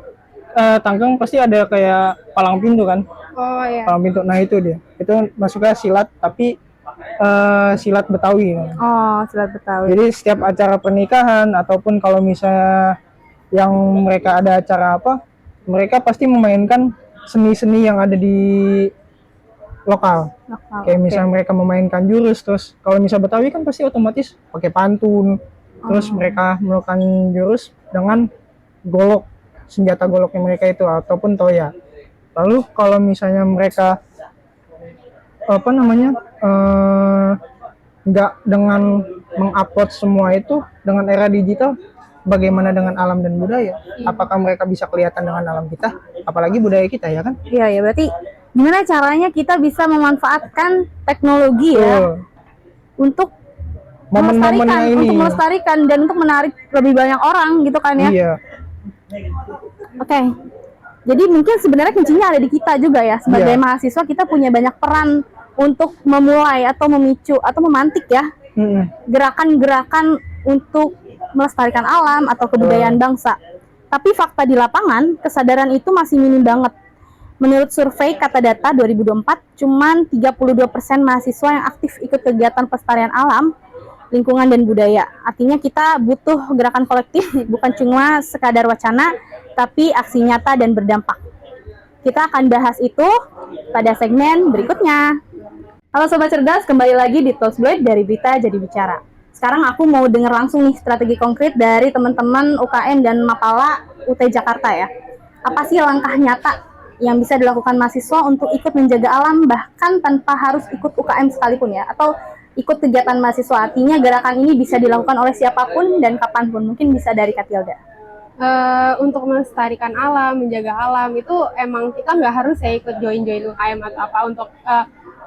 Tangkang pasti ada kayak palang pintu kan, Oh ya. palang pintu. Nah itu dia, itu masuknya silat tapi silat Betawi kan. Oh, silat Betawi. Jadi setiap acara pernikahan ataupun kalau misalnya yang mereka ada acara apa, mereka pasti memainkan seni-seni yang ada di lokal. Kayak misalnya mereka memainkan jurus, terus kalau misalnya Betawi kan pasti otomatis pakai pantun, terus mereka melakukan jurus dengan golok, senjata goloknya mereka itu ataupun toya. Lalu kalau misalnya mereka nggak dengan mengupload semua itu dengan era digital, bagaimana dengan alam dan budaya? Apakah mereka bisa kelihatan dengan alam kita, apalagi budaya kita ya kan? Iya ya, berarti gimana caranya kita bisa memanfaatkan teknologi ya untuk Momen-momennya ini. untuk melestarikan dan untuk menarik lebih banyak orang gitu kan ya? Iya. Oke. Jadi mungkin sebenarnya kuncinya ada di kita juga ya, sebagai mahasiswa kita punya banyak peran untuk memulai atau memicu atau memantik ya gerakan-gerakan untuk melestarikan alam atau kebudayaan bangsa. Tapi fakta di lapangan, kesadaran itu masih minim banget. Menurut survei Kata Data 2024, cuman 32% mahasiswa yang aktif ikut kegiatan pelestarian alam, lingkungan dan budaya. Artinya kita butuh gerakan kolektif, bukan cuma sekadar wacana, tapi aksi nyata dan berdampak. Kita akan bahas itu pada segmen berikutnya. Halo Sobat Cerdas, kembali lagi di Talks Blade dari Berita Jadi Bicara. Sekarang aku mau dengar langsung nih strategi konkret dari teman-teman UKM dan Mapala UT Jakarta ya. Apa sih langkah nyata yang bisa dilakukan mahasiswa untuk ikut menjaga alam bahkan tanpa harus ikut UKM sekalipun ya, atau ikut kegiatan mahasiswa? Artinya gerakan ini bisa dilakukan oleh siapapun dan kapanpun. Mungkin bisa dari Katilda. Untuk melestarikan alam, menjaga alam itu emang kita nggak harus ya ikut join UKM atau apa untuk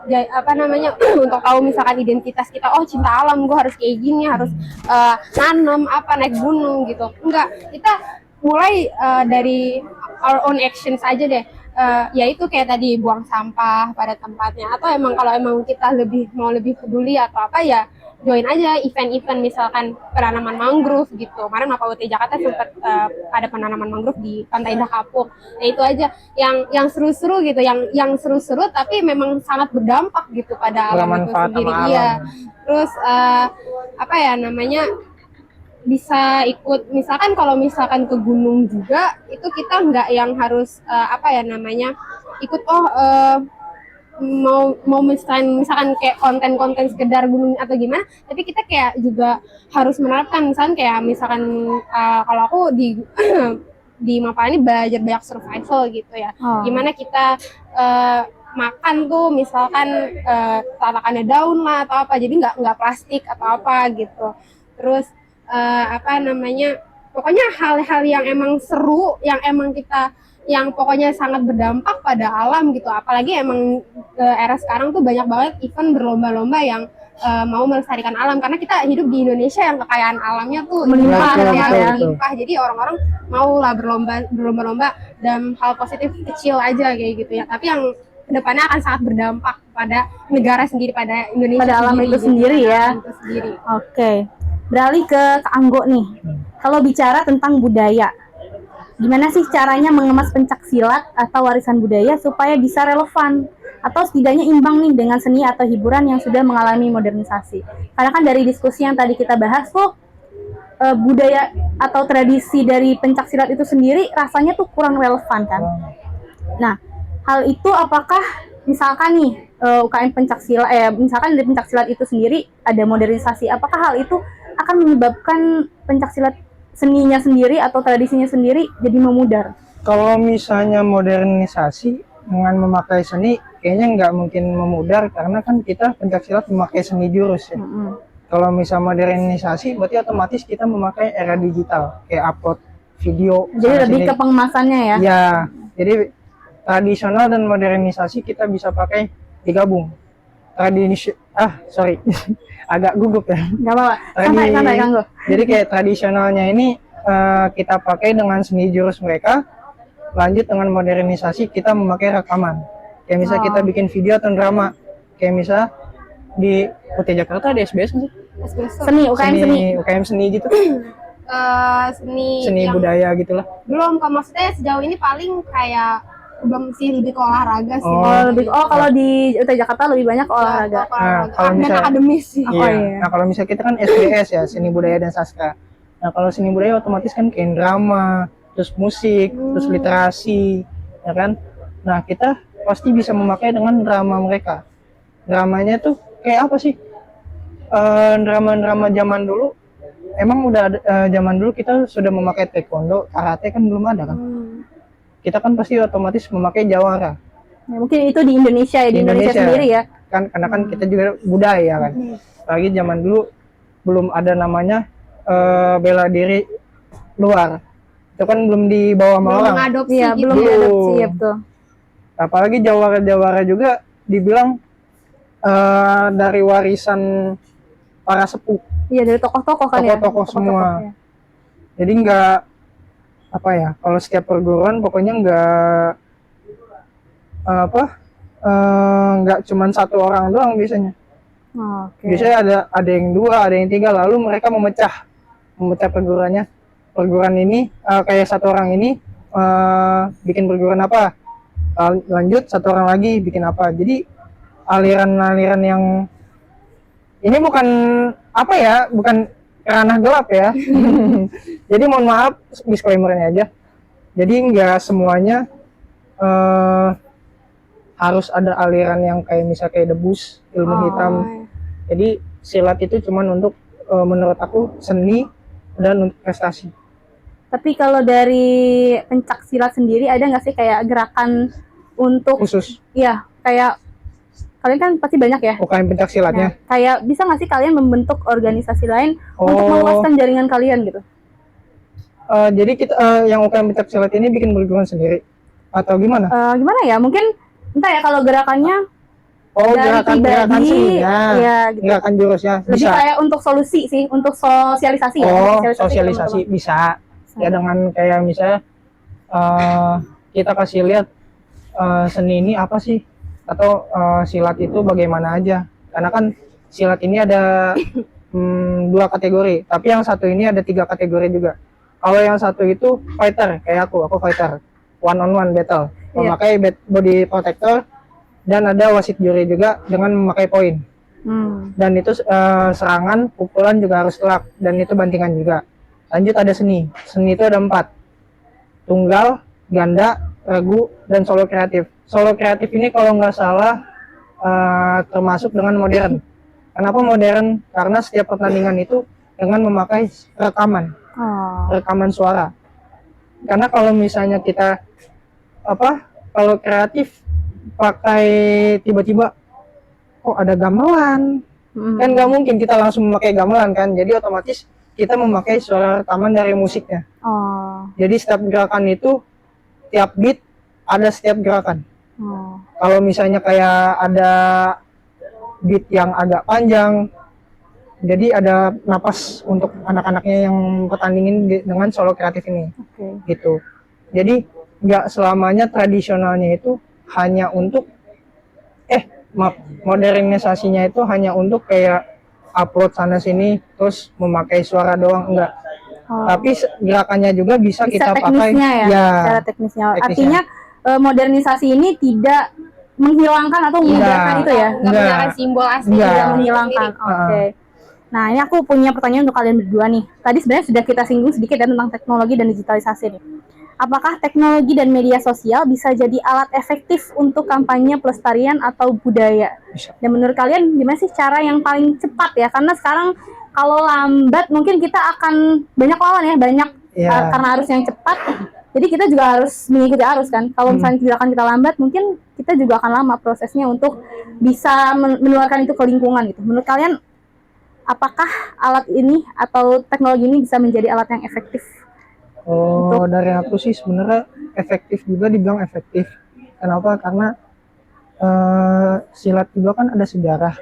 untuk tahu misalkan identitas kita, oh cinta alam, gue harus kayak gini, harus nanem naik gunung gitu. Enggak, kita mulai dari our own actions aja deh. Yaitu kayak tadi buang sampah pada tempatnya, atau emang kalau emang kita mau lebih peduli atau apa ya join aja event-event misalkan penanaman mangrove gitu. Kemarin Mapala UT Jakarta sempat ada penanaman mangrove di Pantai Indah Kapuk. Nah itu aja yang seru-seru gitu, yang seru-seru tapi memang sangat berdampak gitu pada alam itu sendiri. Iya. Terus bisa ikut misalkan kalau misalkan ke gunung juga itu kita nggak yang harus ikut mau misalkan kayak konten-konten sekedar gunung atau gimana, tapi kita kayak juga harus menerapkan misalkan kalau aku di Mapala ini belajar banyak survival gitu ya. Gimana kita makan tuh misalkan tatakannya daun lah atau apa, jadi nggak plastik atau apa gitu. Terus pokoknya hal-hal yang emang seru, yang pokoknya sangat berdampak pada alam gitu. Apalagi emang era sekarang tuh banyak banget event berlomba-lomba yang mau melestarikan alam, karena kita hidup di Indonesia yang kekayaan alamnya tuh melimpah. Jadi orang-orang mau lah berlomba-lomba dan hal positif kecil aja kayak gitu ya. Tapi yang kedepannya akan sangat berdampak pada negara sendiri, pada Indonesia, pada alam itu sendiri ya. Oke. Beralih ke Kak Anggo nih. Kalau bicara tentang budaya, gimana sih caranya mengemas pencak silat atau warisan budaya supaya bisa relevan atau setidaknya imbang nih dengan seni atau hiburan yang sudah mengalami modernisasi? Karena kan dari diskusi yang tadi kita bahas tuh budaya atau tradisi dari pencak silat itu sendiri rasanya tuh kurang relevan kan. Nah, hal itu apakah misalkan nih UKM pencak silat, misalkan dari pencak silat itu sendiri ada modernisasi, apakah hal itu akan menyebabkan pencak silat seninya sendiri atau tradisinya sendiri jadi memudar? Kalau misalnya modernisasi dengan memakai seni, kayaknya nggak mungkin memudar karena kan kita pencak silat memakai seni jurus ya. Kalau misalnya modernisasi, berarti otomatis kita memakai era digital, kayak upload video. Jadi lebih ke pengemasannya ya? Ya, jadi tradisional dan modernisasi kita bisa pakai digabung. Agak gugup ya. Nggak apa-apa, santai Kanggo. Jadi kayak tradisionalnya ini kita pakai dengan seni jurus mereka, lanjut dengan modernisasi kita memakai rekaman. Kayak misalnya kita bikin video atau drama, Kayak misal di UT Jakarta ada SBS nggak sih? Seni, UKM seni. UKM seni gitu. Seni Seni yang budaya gitulah. belum, kalau maksudnya sejauh ini paling kayak belum sih, lebih ke olahraga sih. Kalau di UT Jakarta lebih banyak ke olahraga. Nah, kalau Dan misal- akademis sih. Iya. iya. Nah, kalau misalnya kita kan SBS ya, seni budaya dan sastra. Nah, kalau seni budaya otomatis kan kayak drama, terus musik, terus literasi, ya kan? Nah, kita pasti bisa memakai dengan drama mereka. Dramanya tuh kayak apa sih? Drama-drama zaman dulu, emang udah ada, zaman dulu kita sudah memakai taekwondo, karate kan belum ada kan? Kita kan pasti otomatis memakai jawara. Ya, mungkin itu di Indonesia ya, di Indonesia sendiri ya. Kan karena kan kita juga budaya kan. Lagi zaman dulu belum ada namanya bela diri luar. Itu kan belum dibawa sama Belum orang. mengadopsi Iya, gitu. belum diadopsi ya, betul. Apalagi jawara-jawara juga dibilang dari warisan para sepuh. Iya, dari tokoh-tokoh kan ya. Tokoh-tokoh semua. ya. Jadi nggak apa ya, kalau setiap perguruan pokoknya nggak cuman satu orang doang biasanya. Oke. Biasanya ada yang 2, ada yang 3, lalu mereka memecah perguruannya. Perguruan ini kayak satu orang ini bikin perguruan apa, lanjut satu orang lagi bikin apa. Jadi aliran-aliran yang ini bukan apa ya, bukan ranah gelap ya. Jadi mohon maaf disclaimer-nya aja. Jadi nggak semuanya harus ada aliran yang kayak misal kayak debus, ilmu hitam. Jadi silat itu cuman untuk menurut aku seni dan untuk prestasi. Tapi kalau dari pencak silat sendiri ada nggak sih kayak gerakan untuk Khusus ya kayak kalian kan pasti banyak ya. UKM pencak Nah, silatnya. kayak bisa nggak sih kalian membentuk organisasi lain untuk Oh. meluaskan jaringan kalian gitu? Jadi kita yang UKM pencak silat ini bikin perguruan sendiri atau gimana? Gimana ya? Mungkin entah ya kalau gerakannya Oh, dari gerakan pribadi, seninya, ya gitu. gerakan jurusnya Lebih bisa. kayak untuk solusi sih, untuk sosialisasi ya. Oh, untuk sosialisasi teman-teman. bisa. Ya dengan kayak misalnya kita kasih lihat seni ini apa sih, atau silat itu bagaimana aja. Karena kan silat ini ada 2 kategori, tapi yang satu ini ada 3 kategori juga. Kalau yang satu itu fighter, kayak aku fighter, one on one battle, memakai body protector, dan ada wasit juri juga dengan memakai poin. Dan itu serangan, pukulan juga harus telak, dan itu bantingan juga. Lanjut ada seni. Seni itu ada 4. Tunggal, ganda, regu, dan solo kreatif. Solo kreatif ini kalau nggak salah termasuk dengan modern. Kenapa modern? Karena setiap pertandingan itu dengan memakai rekaman. Rekaman suara. Karena kalau misalnya kita kalau kreatif pakai tiba-tiba kok ada gamelan, kan nggak mungkin kita langsung memakai gamelan kan. Jadi otomatis kita memakai suara rekaman dari musiknya. Jadi setiap gerakan itu tiap beat ada setiap gerakan. Kalau misalnya kayak ada beat yang agak panjang, jadi ada napas untuk anak-anaknya yang pertandingin dengan solo kreatif ini. Gitu. Jadi nggak selamanya tradisionalnya itu hanya untuk modernisasinya itu hanya untuk kayak upload sana sini terus memakai suara doang, enggak. Tapi gerakannya juga bisa kita pakai secara teknisnya. Artinya modernisasi ini tidak menghilangkan atau menggunakan itu ya. Nggak menggunakan simbol asli. Tidak menghilangkan. Oke. Nah, ini aku punya pertanyaan untuk kalian berdua nih. Tadi sebenarnya sudah kita singgung sedikit ya tentang teknologi dan digitalisasi nih. Apakah teknologi dan media sosial bisa jadi alat efektif untuk kampanye pelestarian atau budaya? Dan menurut kalian gimana sih cara yang paling cepat ya? Karena sekarang kalau lambat mungkin kita akan banyak lawan ya, banyak karena arus yang cepat. Jadi kita juga harus mengikuti arus kan. Kalau misalnya gerakan kita lambat, mungkin kita juga akan lama prosesnya untuk bisa menularkan itu ke lingkungan gitu. Menurut kalian apakah alat ini atau teknologi ini bisa menjadi alat yang efektif? Dari aku sih sebenarnya efektif juga, dibilang efektif. Kenapa? Karena silat juga kan ada sejarah.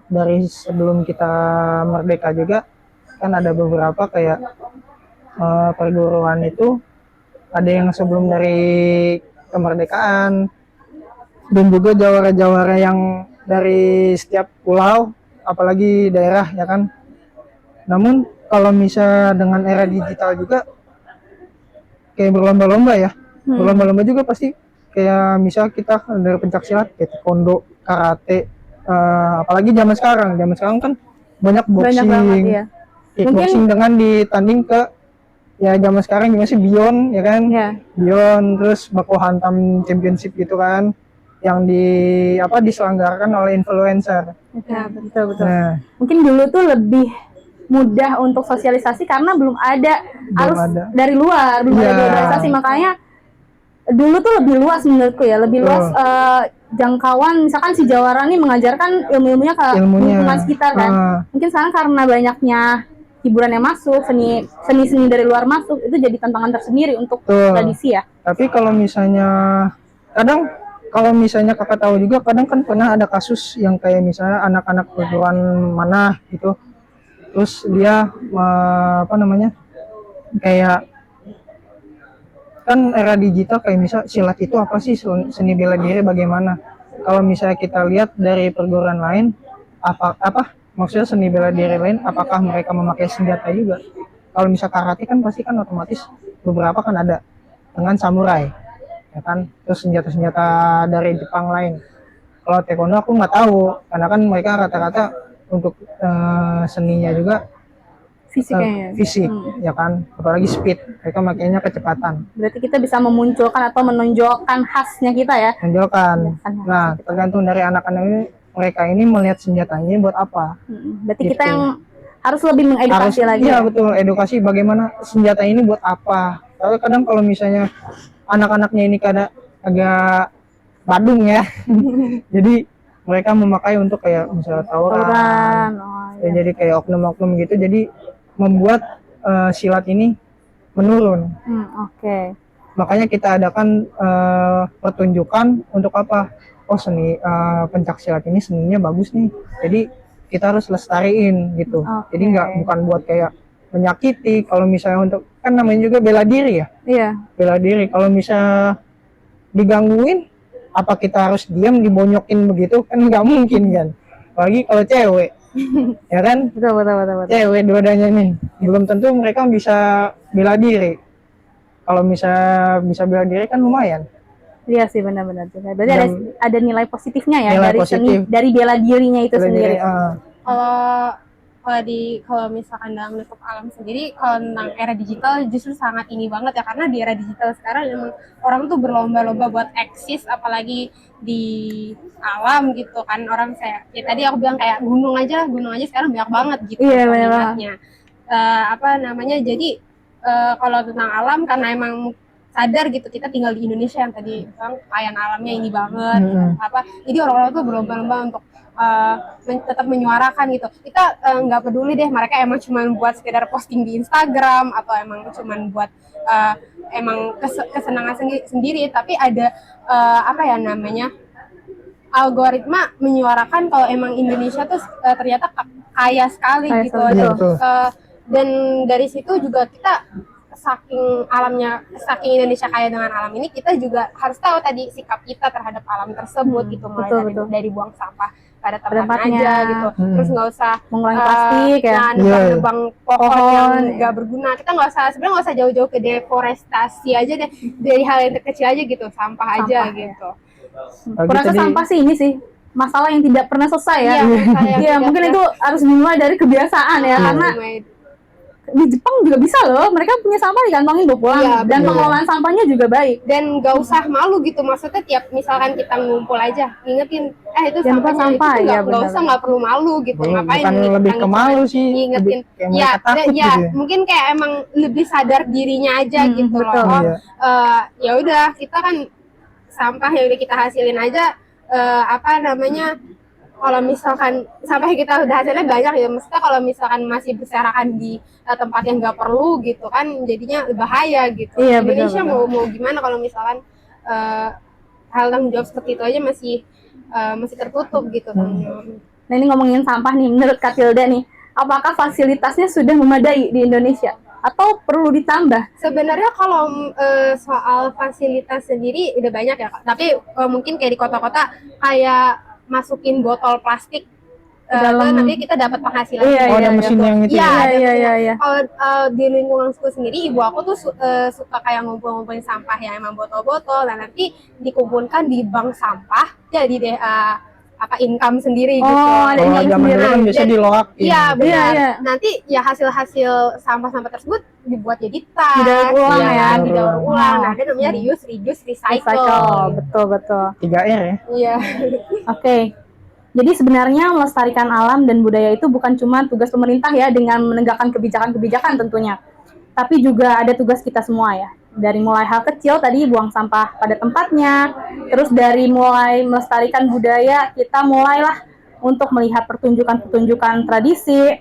Dari sebelum kita merdeka juga kan ada beberapa kayak perguruan itu ada yang sebelum dari kemerdekaan, dan juga jawara-jawara yang dari setiap pulau, apalagi daerah ya kan. Namun kalau misal dengan era digital juga kayak berlomba-lomba ya, berlomba-lomba juga pasti kayak misal kita dari pencak silat, kayak taekwondo, karate, apalagi zaman sekarang kan banyak Banyak banget boxing, ya. kickboxing dengan ditanding ke ya zaman sekarang gimana sih Beyond ya kan, Ya. Beyond, terus baku hantam championship gitu kan, yang diselenggarakan oleh influencer. Ya, betul. Nah, Mungkin dulu tuh lebih mudah untuk sosialisasi karena belum ada arus ada. dari luar, belum ada Iya. globalisasi, makanya dulu tuh lebih luas menurutku ya, lebih luas jangkauan. Misalkan si Jawara nih mengajarkan ilmu-ilmunya ke lingkungan sekitar kan. Mungkin sekarang karena banyaknya hiburan yang masuk, seni dari luar masuk, itu jadi tantangan tersendiri untuk tradisi ya. Tapi kalau misalnya kalau misalnya kakak tahu juga, kadang kan pernah ada kasus yang kayak misalnya anak-anak perguruan mana gitu, terus dia kayak kan era digital, kayak misal silat itu apa sih, seni bela diri bagaimana. Kalau misalnya kita lihat dari perguruan lain, maksudnya seni bela diri lain, apakah mereka memakai senjata juga? Kalau misal karate kan pasti kan otomatis beberapa kan ada dengan samurai ya kan, terus senjata-senjata dari Jepang lain. Kalau taekwondo aku nggak tahu, karena kan mereka rata-rata untuk seninya juga fisik ya kan, apalagi speed, mereka makainya kecepatan. Berarti kita bisa memunculkan atau menonjolkan khasnya kita ya. Menonjolkan. Nah, tergantung dari anak-anak ini, mereka ini melihat senjatanya buat apa. Berarti kita yang harus lebih mengedukasi lagi. Iya betul, edukasi bagaimana senjata ini buat apa. Tapi kadang kalau misalnya anak-anaknya ini agak badung ya, jadi mereka memakai untuk kayak misalnya tawuran. Ya, jadi kayak oknum-oknum gitu, jadi membuat silat ini menurun. Makanya kita adakan pertunjukan untuk apa? Oh, seni pencak silat ini seninya bagus nih, jadi kita harus lestariin gitu. Jadi bukan buat kayak menyakiti. Kalau misalnya untuk, kan namanya juga bela diri ya. Iya. Bela diri. Kalau misalnya digangguin, apa kita harus diam dibonyokin begitu? Kan nggak mungkin kan. Apalagi kalau cewek. Ya kan? Betul. Cewek dua-duanya nih, belum tentu mereka bisa bela diri. Kalau bisa bela diri kan lumayan. Iya sih, benar-benar. Berarti ada nilai positifnya ya, nilai positif dari bela dirinya itu sendiri. Kalau misalkan dalam lingkup alam sendiri, kalau tentang era digital justru sangat ini banget ya, karena di era digital sekarang emang orang tuh berlomba-lomba buat eksis, apalagi di alam gitu kan. Orang ya tadi aku bilang kayak gunung aja sekarang banyak banget gitu. Iya, banyak banget. Jadi kalau tentang alam, karena emang sadar gitu kita tinggal di Indonesia yang tadi bilang kekayaan alamnya ini banget, jadi orang-orang tuh berlomba-lomba untuk tetap menyuarakan gitu. Kita nggak peduli deh mereka emang cuma buat sekedar posting di Instagram atau emang cuma buat emang kesenangan sendiri, tapi ada algoritma menyuarakan kalau emang Indonesia tuh ternyata kaya sekali gitu. Dan dari situ juga kita saking Indonesia kaya dengan alam ini, kita juga harus tahu tadi sikap kita terhadap alam tersebut gitu, mulai dari buang sampah pada tempatnya aja gitu, terus nggak usah mengurangi plastik ya, nebang pohon yang nggak berguna. Kita nggak usah jauh-jauh ke deforestasi aja deh, dari hal yang terkecil aja gitu, sampah aja gitu. Kurasa sampah sih ini sih masalah yang tidak pernah selesai ya. Iya, mungkin itu harus dimulai dari kebiasaan ya, karena di Jepang juga bisa loh, mereka punya sampah dikantongin bawa pulang, dan pengelolaan sampahnya juga baik. Dan gak usah malu gitu, maksudnya tiap misalkan kita ngumpul aja, ingetin, itu sampah, ya, nggak perlu malu gitu. Ngapain? Bukan lebih ke malu sih, ingetin. Mungkin kayak emang lebih sadar dirinya aja gitu loh. Ya udah, kita kan sampah yang udah kita hasilin aja, kalau misalkan sampai kita udah hasilnya banyak ya, maksudnya kalau misalkan masih berserakan di tempat yang nggak perlu gitu kan, jadinya bahaya gitu. Iya, Indonesia mau gimana kalau misalkan hal tanggung jawab seperti itu aja masih tertutup gitu. Nah, ini ngomongin sampah nih, menurut Kak Tilda nih, apakah fasilitasnya sudah memadai di Indonesia atau perlu ditambah? Sebenarnya kalau soal fasilitas sendiri udah banyak ya Kak, tapi mungkin kayak di kota-kota kayak masukin botol plastik dalam- nanti kita dapat penghasilan. Iya, Oh, ada mesin yang itu Iya, ya? ada iya, mesin. iya, iya. Kalau di lingkunganku sendiri, ibu aku tuh suka kayak ngumpulin sampah yang emang botol-botol, dan nanti dikumpulkan di bank sampah, jadi deh income sendiri gitu. Oh, ada Kalau income zaman dulu kan sendiri. biasanya diloak. Iya, benar. Iya, iya. Nanti ya hasil sampah-sampah tersebut dibuat jadi tas, Didaur ulang Iya, ya. didaur ulang. Oh. Nah, ada namanya reuse, reduce, recycle. Recycle, betul. 3R ya. Iya. Oke. Jadi sebenarnya melestarikan alam dan budaya itu bukan cuma tugas pemerintah ya dengan menegakkan kebijakan-kebijakan tentunya. Tapi juga ada tugas kita semua ya. Dari mulai hal kecil tadi buang sampah pada tempatnya, terus dari mulai melestarikan budaya, kita mulailah untuk melihat pertunjukan-pertunjukan tradisi.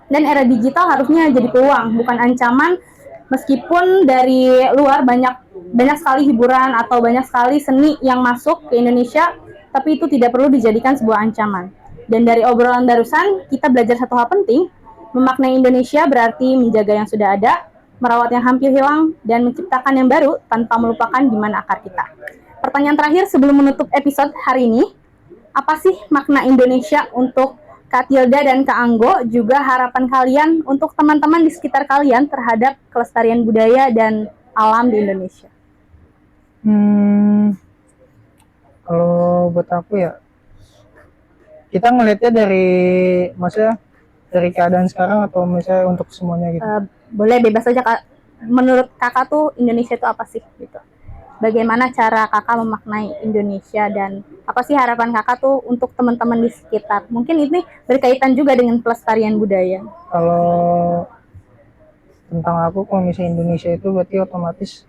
Dan era digital harusnya jadi peluang, bukan ancaman. Meskipun dari luar banyak sekali hiburan atau banyak sekali seni yang masuk ke Indonesia, tapi itu tidak perlu dijadikan sebuah ancaman. Dan dari obrolan barusan, kita belajar satu hal penting, memaknai Indonesia berarti menjaga yang sudah ada, merawat yang hampir hilang, dan menciptakan yang baru tanpa melupakan di mana akar kita. Pertanyaan terakhir sebelum menutup episode hari ini, apa sih makna Indonesia untuk Kak Tilda dan Kak Anggo, juga harapan kalian untuk teman-teman di sekitar kalian terhadap kelestarian budaya dan alam di Indonesia? Kalau buat aku ya, kita ngelihatnya maksudnya dari keadaan sekarang atau misalnya untuk semuanya gitu. Boleh bebas aja Kak. Menurut Kakak tuh Indonesia itu apa sih gitu? Bagaimana cara Kakak memaknai Indonesia dan apa sih harapan Kakak tuh untuk teman-teman di sekitar? Mungkin ini berkaitan juga dengan pelestarian budaya. Kalau tentang aku, kalau misalnya Indonesia itu berarti otomatis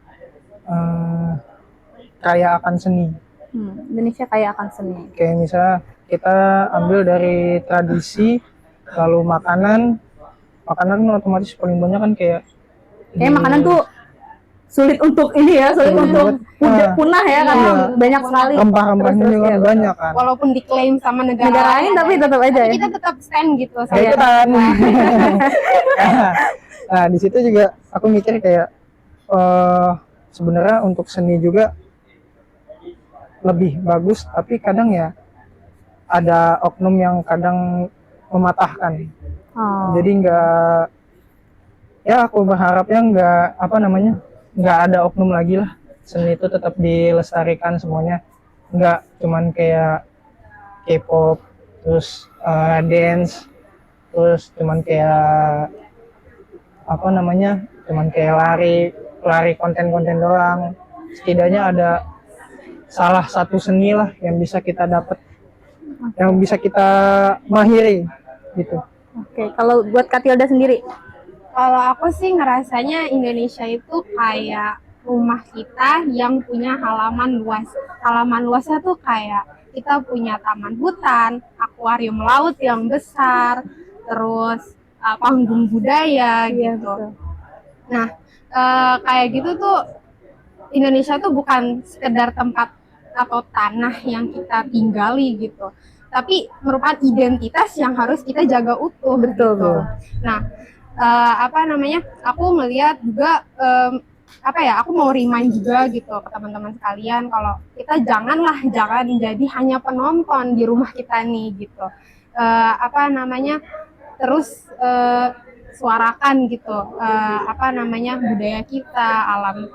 kaya akan seni. Indonesia kaya akan seni. Kayak misalnya kita ambil dari tradisi, lalu makanan kan otomatis paling banyak kan kayak Makanan tuh sulit untuk punah ya karena Iya. banyak sekali rempah-rempahnya Terus, juga ya, banyak kan. Walaupun diklaim sama negara negara lain tapi tetap aja ya. kita tetap stand gitu. Nah, itu kan. Nah, di situ juga aku mikir kayak sebenarnya untuk seni juga lebih bagus, tapi kadang ya ada oknum yang kadang mematahkan. Jadi aku berharapnya nggak ada oknum lagi lah. Seni itu tetap dilestarikan semuanya, nggak cuman kayak K-pop, terus dance, terus cuman kayak cuman kayak lari konten-konten doang. Setidaknya ada salah satu seni lah yang bisa kita dapat, yang bisa kita mahiri gitu. Oke, kalau buat Kak Tilda sendiri? Kalau aku sih ngerasanya Indonesia itu kayak rumah kita yang punya halaman luas. Halaman luasnya tuh kayak kita punya taman hutan, akuarium laut yang besar, terus panggung budaya gitu. Betul. Nah, kayak gitu tuh Indonesia tuh bukan sekedar tempat atau tanah yang kita tinggali gitu, tapi merupakan identitas yang harus kita jaga utuh. Betul. Nah, aku melihat juga aku mau remind juga gitu ke teman-teman sekalian kalau kita jangan jadi hanya penonton di rumah kita nih gitu. Terus suarakan gitu budaya kita,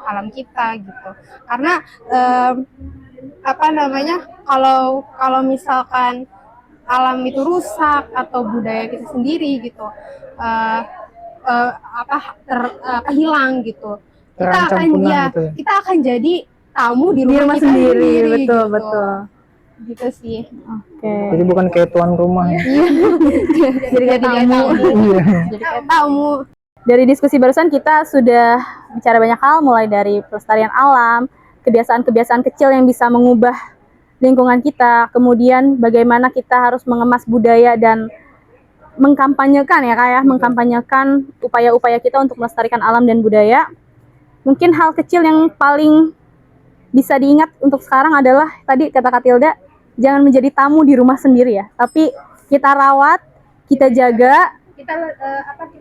alam kita gitu. Karena kalau misalkan alam itu rusak atau budaya kita sendiri gitu hilang gitu, kita akan jadi tamu di rumah kita sendiri. Betul. Gitu sih. Oke. Jadi bukan kayak tuan rumah ya. Jadi kayak tamu. Jadi kayak tamu. Dari diskusi barusan kita sudah bicara banyak hal, mulai dari pelestarian alam, kebiasaan-kebiasaan kecil yang bisa mengubah lingkungan kita, kemudian bagaimana kita harus mengemas budaya dan mengkampanyekan upaya-upaya kita untuk melestarikan alam dan budaya. Mungkin hal kecil yang paling bisa diingat untuk sekarang adalah tadi kata Kak Tilda, jangan menjadi tamu di rumah sendiri ya, tapi kita rawat, kita jaga, kita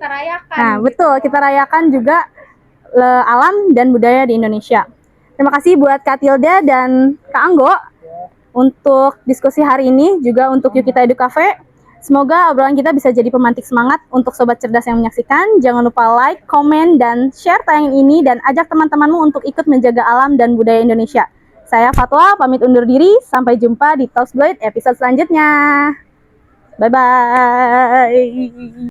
rayakan. Nah, betul, kita rayakan juga alam dan budaya di Indonesia. Terima kasih buat Kak Tilda dan Kak Anggo. untuk diskusi hari ini, juga untuk Yuk Kita Edu Cafe. Semoga obrolan kita bisa jadi pemantik semangat untuk Sobat Cerdas yang menyaksikan. Jangan lupa like, komen, dan share tayangan ini, dan ajak teman-temanmu untuk ikut menjaga alam dan budaya Indonesia. Saya Fatwa, pamit undur diri. Sampai jumpa di Talksblade episode selanjutnya. Bye-bye.